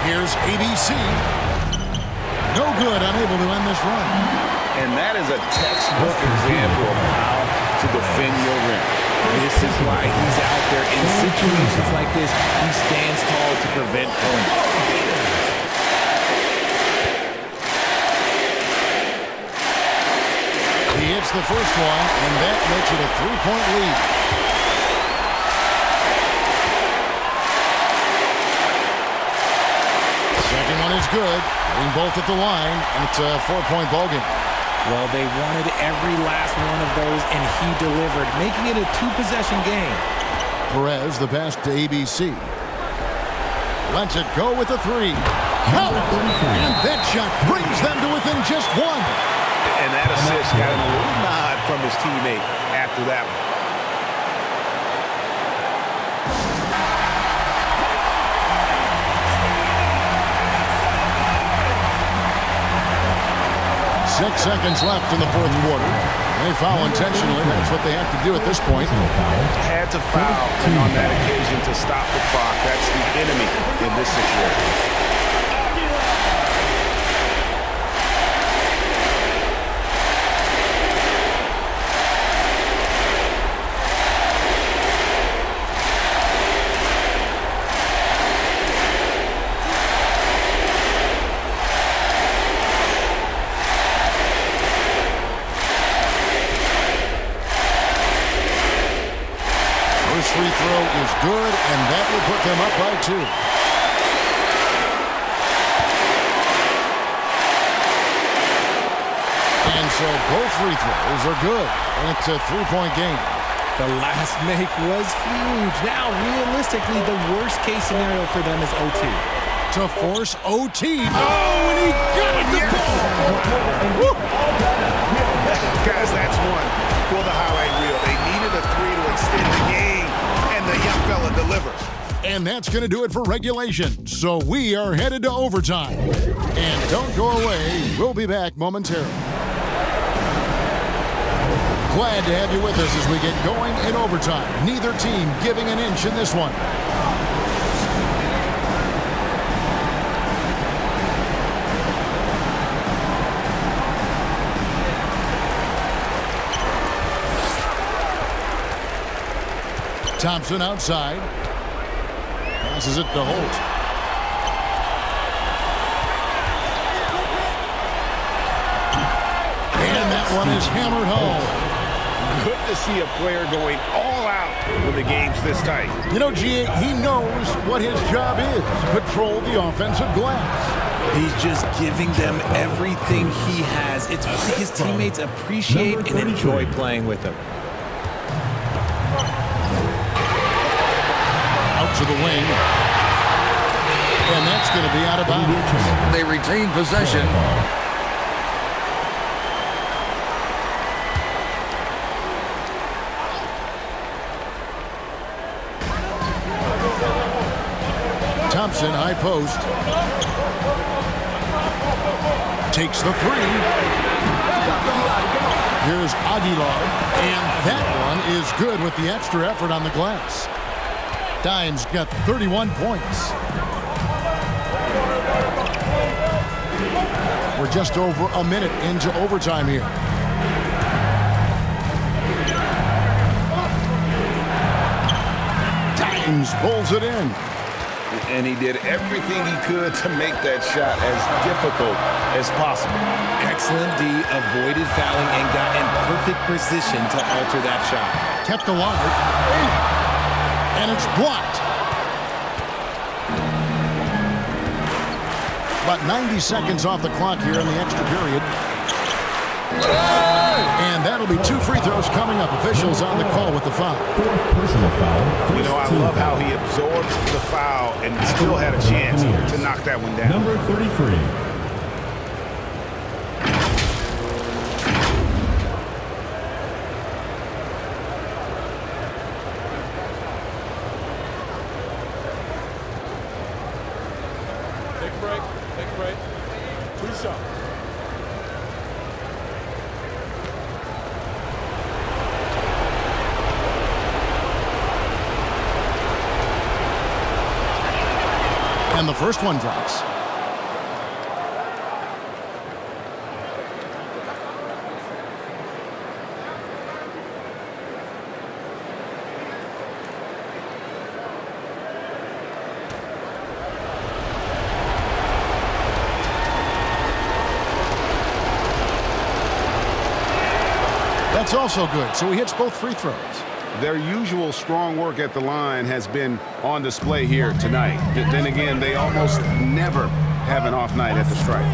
Here's ABC. No good, unable to end this run. And that is a textbook example of how to defend your rim. This is why he's out there in situations like this. He stands tall to prevent points. He hits the first one, and that makes it a 3-point lead. Second one is good. Getting both at the line, and it's a 4-point ball game. Well, they wanted every last one of those, and he delivered, making it a 2-possession game. Perez, the pass to ABC. Lets it go with a 3. Count! And that shot brings them to within just 1. And that assist got him a little nod from his teammate after that one. 6 seconds left in the fourth quarter. They foul intentionally. That's what they have to do at this point. Had to foul on that occasion to stop the clock. That's the enemy in this situation. Free throw is good, and that will put them up by 2. And so both free throws are good, and it's a 3-point game. The last make was huge. Now, realistically, the worst-case scenario for them is OT. To force OT. Oh, and he got it to go! Guys, that's one for the highlight reel. They needed a 3 to extend the game. The young fella delivers. And that's going to do it for regulation. So we are headed to overtime. And don't go away. We'll be back momentarily. Glad to have you with us as we get going in overtime. Neither team giving an inch in this one. Thompson outside. Passes it to Holt. And that one is hammered home. Good to see a player going all out when the game's this tight. You know, G, he knows what his job is. Patrol the offensive glass. He's just giving them everything he has. It's what his teammates appreciate and enjoy playing with him. Out to the wing. And that's going to be out of bounds. They retain possession. Thompson, high post. Takes the three. Here's Aguilar. And that one is good with the extra effort on the glass. Dimes got 31 points. We're just over a minute into overtime here. Dimes pulls it in. And he did everything he could to make that shot as difficult as possible. Excellent D, avoided fouling and got in perfect position to alter that shot. Kept alive. And it's blocked. About 90 seconds off the clock here in the extra period. And that'll be 2 free throws coming up. Officials on the call with the foul. Personal foul. You know, I love how he absorbed the foul and still had a chance to knock that one down. Number 33. Take a break. Take a break. 2 shots. And the first one drops. That's also good, so he hits both free throws. Their usual strong work at the line has been on display here tonight. Then again, they almost never have an off night at the stripe.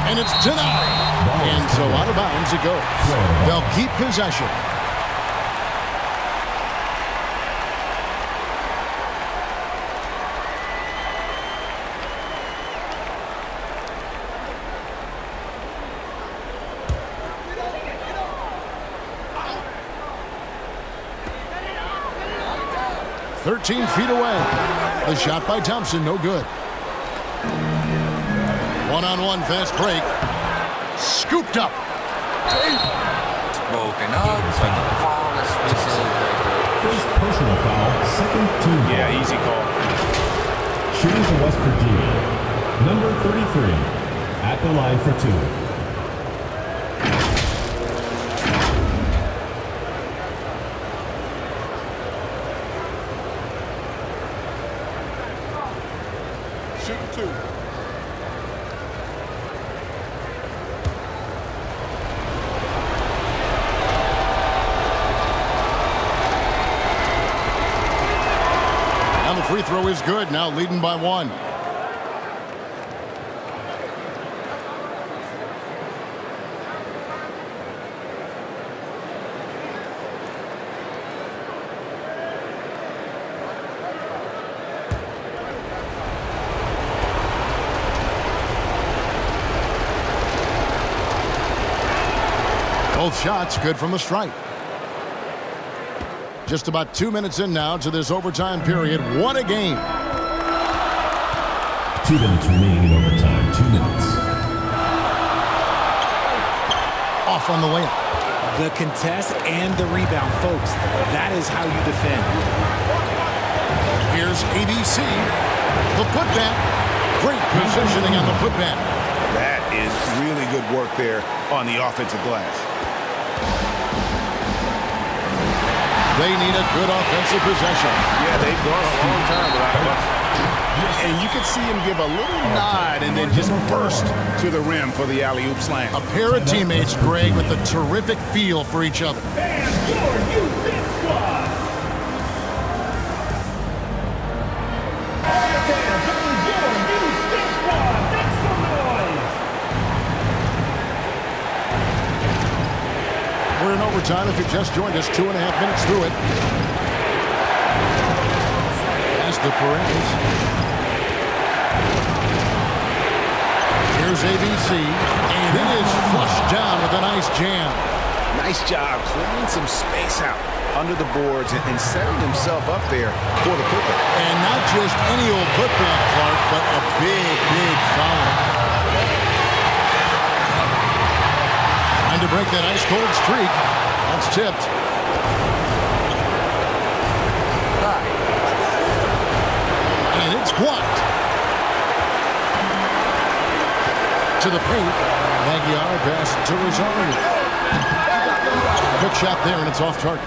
And it's denied. And so out of bounds it goes. They'll keep possession. "13 feet away." The shot by Thompson, no good. One-on-one fast break. Scooped up. Broken up. Foul is whistled. First personal foul, second team foul. Yeah, easy call. Shooting for West Virginia. Number 33. At the line for 2. Shooting 2. And the free throw is good, now leading by 1. Both shots good from the stripe. Just about 2 minutes in now to this overtime period. What a game. 2 minutes remaining in overtime. 2 minutes. Off on the layup. The contest and the rebound, folks. That is how you defend. Here's ABC. The putback. Great positioning on the putback. That is really good work there on the offensive glass. They need a good offensive possession. Yeah, they've gone a long time without a bucket. And you can see him give a little nod and then just burst to the rim for the alley-oop slam. A pair of teammates, Greg, with a terrific feel for each other. time if you just joined us. 2.5 minutes through it. Pass to Perez. Here's ABC, and it is flushed down with a nice jam. Nice job clearing some space out under the boards and setting himself up there for the putback. And not just any old putback, Clark, but a big, big foul. Trying to break that ice-cold streak. That's tipped. And it's blocked. To the paint. Aguiar pass to Rosario. Quick shot there, and it's off target.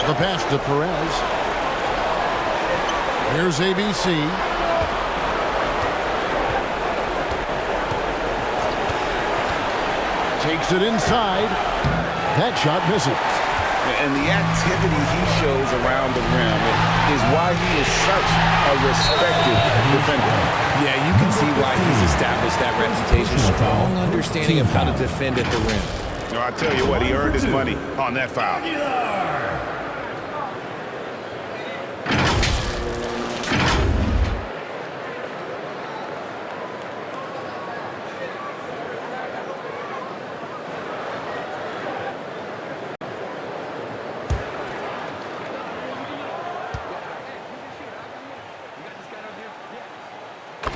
The pass to Perez. Here's ABC. Takes it inside. That shot misses. And the activity he shows around the rim is why he is such a respected defender. Yeah, you can see why he's established that reputation. Strong understanding of how to defend at the rim. No, I tell you what, he earned his money on that foul.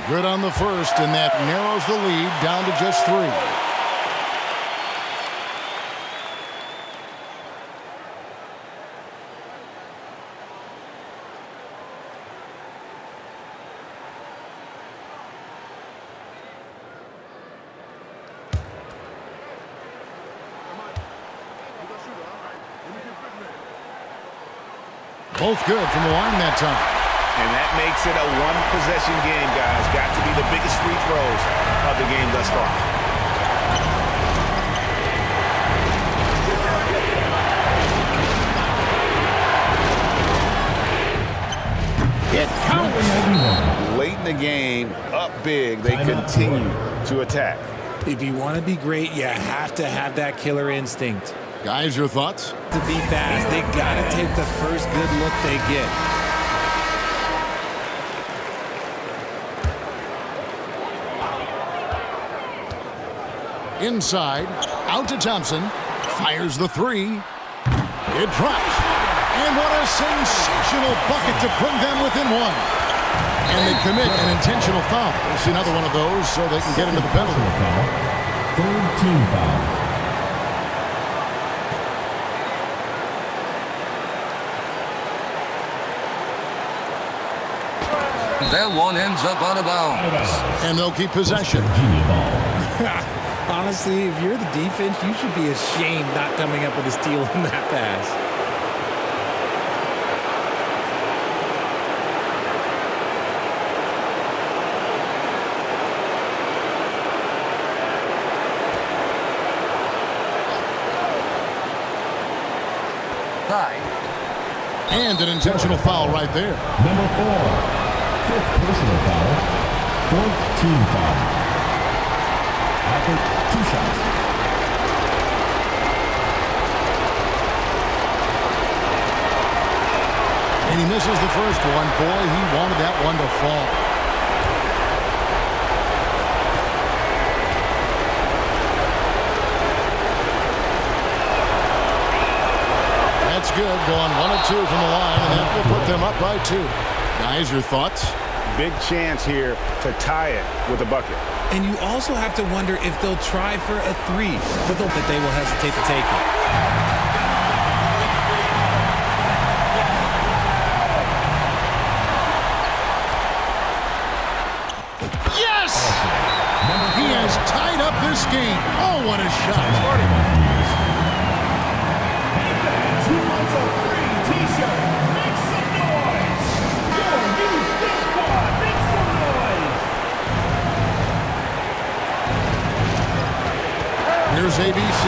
Good on the first, and that narrows the lead down to just 3. Both good from the line that time. And that makes it a one-possession game, guys. Got to be the biggest free throws of the game thus far. It counts. Late in the game, up big, they continue to attack. If you want to be great, you have to have that killer instinct. Guys, your thoughts? To be fast, they got to take the first good look they get. Inside, out to Thompson, fires the 3. It drops. And what a sensational bucket to bring them within 1. And they commit an intentional foul. We'll see another one of those so they can get into the penalty. Third team foul. That one ends up out of bounds. And they'll keep possession. Honestly, if you're the defense, you should be ashamed not coming up with a steal on that pass. And an intentional foul right there. Number 4. 5th personal foul. 4th team foul. After 2 shots. And he misses the first one. Boy, he wanted that one to fall. That's good. Going 1 of 2 from the line, and that will put them up by 2. Guys, your thoughts? Big chance here to tie it with a bucket. And you also have to wonder if they'll try for a 3, but they will hesitate to take it. Yes! He has tied up this game. Oh, what a shot. Who wants a free t-shirt? Make some noise! Your youth big squad, make some noise! Here's ABC.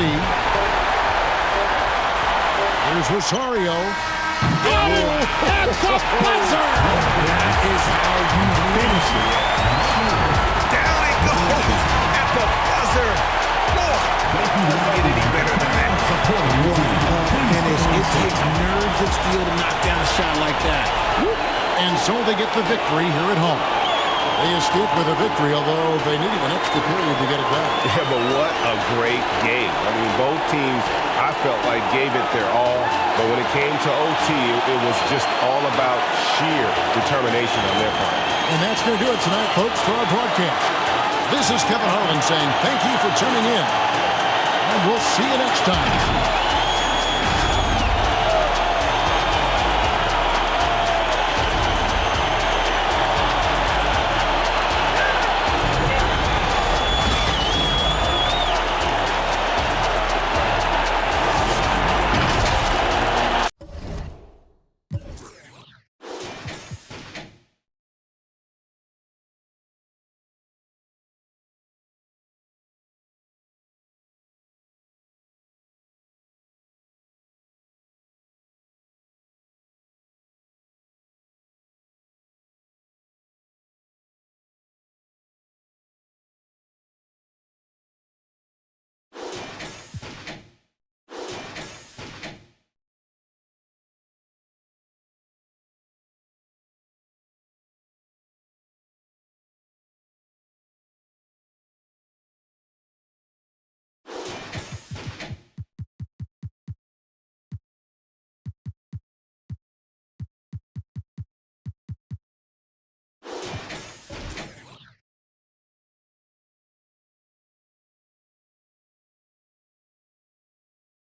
Here's Rosario. Oh, at the buzzer! That is how you finish it. Down it goes at the buzzer. Boy, doesn't get any better. Finish. It takes nerves of steel to knock down a shot like that. And so they get the victory here at home. They escaped with a victory, although they needed an extra period to get it done. Yeah, but what a great game. I mean, both teams, I felt like, gave it their all. But when it came to OT, it was just all about sheer determination on their part. And that's going to do it tonight, folks, for our broadcast. This is Kevin Harlan saying thank you for tuning in. And we'll see you next time.